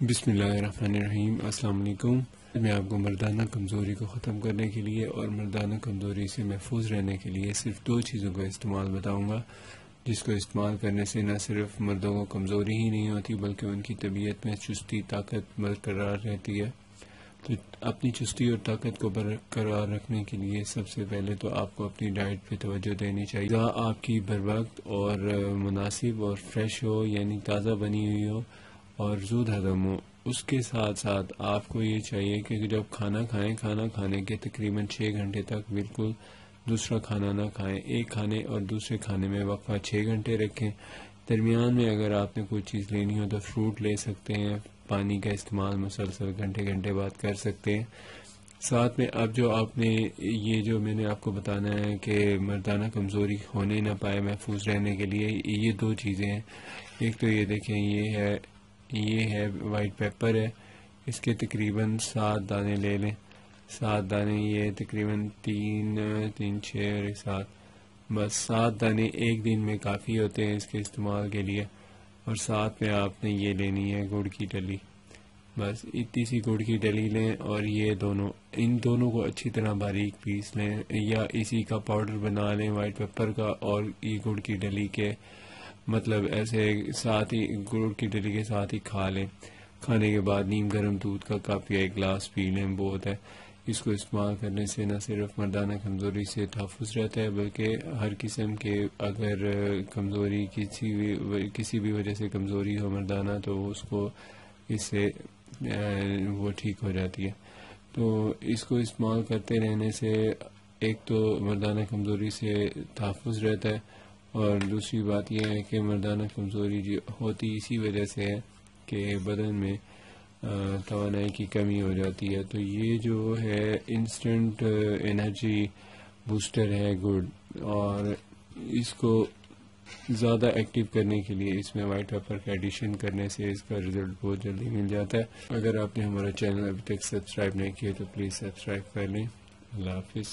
بسم اللہ الرحمن الرحیم۔ السلام علیکم۔ میں آپ کو مردانہ کمزوری کو ختم کرنے کے لیے اور مردانہ کمزوری سے محفوظ رہنے کے لیے صرف 2 چیزوں کا استعمال بتاؤں گا، جس کو استعمال کرنے سے نہ صرف مردوں کو کمزوری ہی نہیں ہوتی بلکہ ان کی طبیعت میں چستی طاقت برقرار رہتی ہے۔ تو اپنی چستی اور طاقت کو برقرار رکھنے کے لیے سب سے پہلے تو آپ کو اپنی ڈائٹ پہ توجہ دینی چاہیے۔ غذا آپ کی بر وقت اور مناسب اور فریش ہو، یعنی تازہ بنی ہوئی ہو اور زود ہضم ہو۔ اس کے ساتھ ساتھ آپ کو یہ چاہیے کہ جب کھانا کھائیں، کھانا کھانے کے تقریباً 6 گھنٹے تک بالکل دوسرا کھانا نہ کھائیں۔ ایک کھانے اور دوسرے کھانے میں وقفہ 6 گھنٹے رکھیں۔ درمیان میں اگر آپ نے کوئی چیز لینی ہو تو فروٹ لے سکتے ہیں۔ پانی کا استعمال مسلسل گھنٹے بعد کر سکتے ہیں۔ ساتھ میں اب جو آپ نے یہ جو میں نے آپ کو بتانا ہے کہ مردانہ کمزوری ہونے نہ پائے محفوظ رہنے کے لیے، یہ 2 چیزیں ہیں۔ ایک تو یہ دیکھیں، یہ ہے وائٹ پیپر ہے، اس کے تقریباً 7 دانے لے لیں۔ 7 دانے، یہ تقریباً 3 6 اور 7، بس 7 دانے ایک دن میں کافی ہوتے ہیں اس کے استعمال کے لیے۔ اور ساتھ میں آپ نے یہ لینی ہے گڑ کی ڈلی، بس اتنی سی گڑ کی ڈلی لیں اور ان دونوں کو اچھی طرح باریک پیس لیں، یا اسی کا پاؤڈر بنا لیں وائٹ پیپر کا اور یہ گڑ کی ڈلی کے، مطلب ایسے ساتھ ہی گڑ کی ڈلی کے ساتھ ہی کھا لیں۔ کھانے کے بعد نیم گرم دودھ کا کپ یا 1 گلاس پی لیں، بہت ہے۔ اس کو استعمال کرنے سے نہ صرف مردانہ کمزوری سے تحفظ رہتا ہے بلکہ ہر قسم کے اگر کمزوری کسی بھی وجہ سے کمزوری ہو مردانہ، تو اس کو اس سے وہ ٹھیک ہو جاتی ہے۔ تو اس کو استعمال کرتے رہنے سے ایک تو مردانہ کمزوری سے تحفظ رہتا ہے، اور دوسری بات یہ ہے کہ مردانہ کمزوری جو ہوتی اسی وجہ سے ہے کہ بدن میں توانائی کی کمی ہو جاتی ہے۔ تو یہ جو ہے انسٹنٹ انرجی بوسٹر ہے گڈ، اور اس کو زیادہ ایکٹیو کرنے کے لیے اس میں وائٹ پیپر کا ایڈیشن کرنے سے اس کا رزلٹ بہت جلدی مل جاتا ہے۔ اگر آپ نے ہمارا چینل ابھی تک سبسکرائب نہیں کیا تو پلیز سبسکرائب کر لیں۔ اللہ حافظ۔